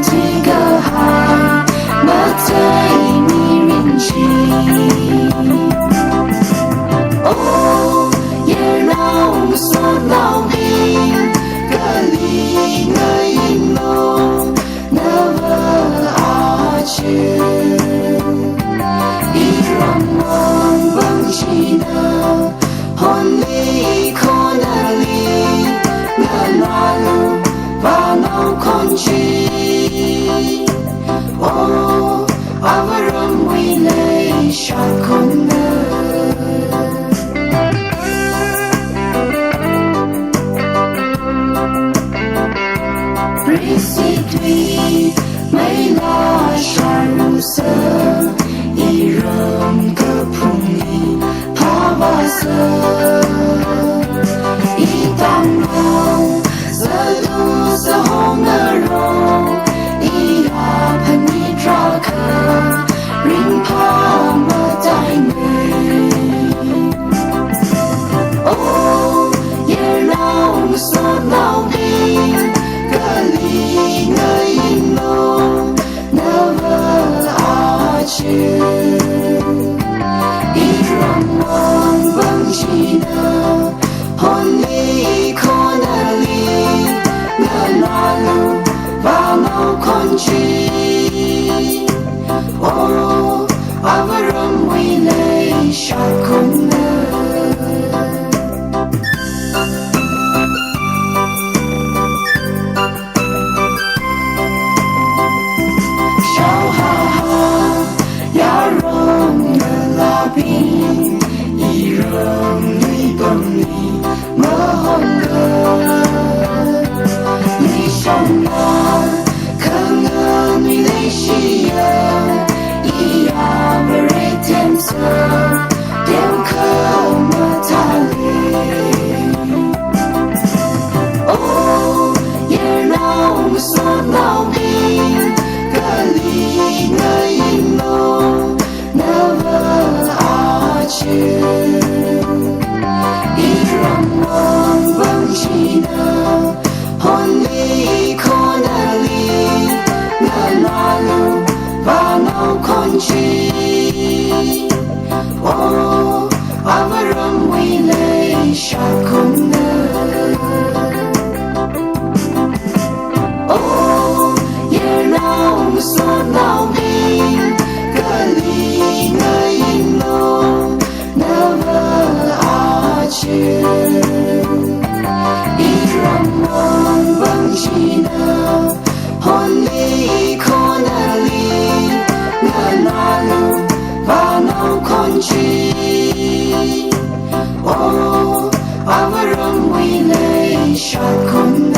ที่ก็หายเมื่อใจมีรินชีโอ้也让所老兵各离我影楼那么阿去一让我忘记的婚礼可能里那拉路把脑空虚哦阿个人为泪下空的Basically, may la sharusa iram kapuni pavasa itang long zadu sa hongaro iya panitra ka ring pa matai me oh ye long so long个离我影楼那么阿去一让我忘记的婚礼可能里我拉路把脑空虚哦阿个人为泪下空的空虚哦阿个人为泪下空的哦也让所老兵各离我影楼那么阿去一让我忘记的婚礼可能里那路把脑空虚哦阿个人为泪下空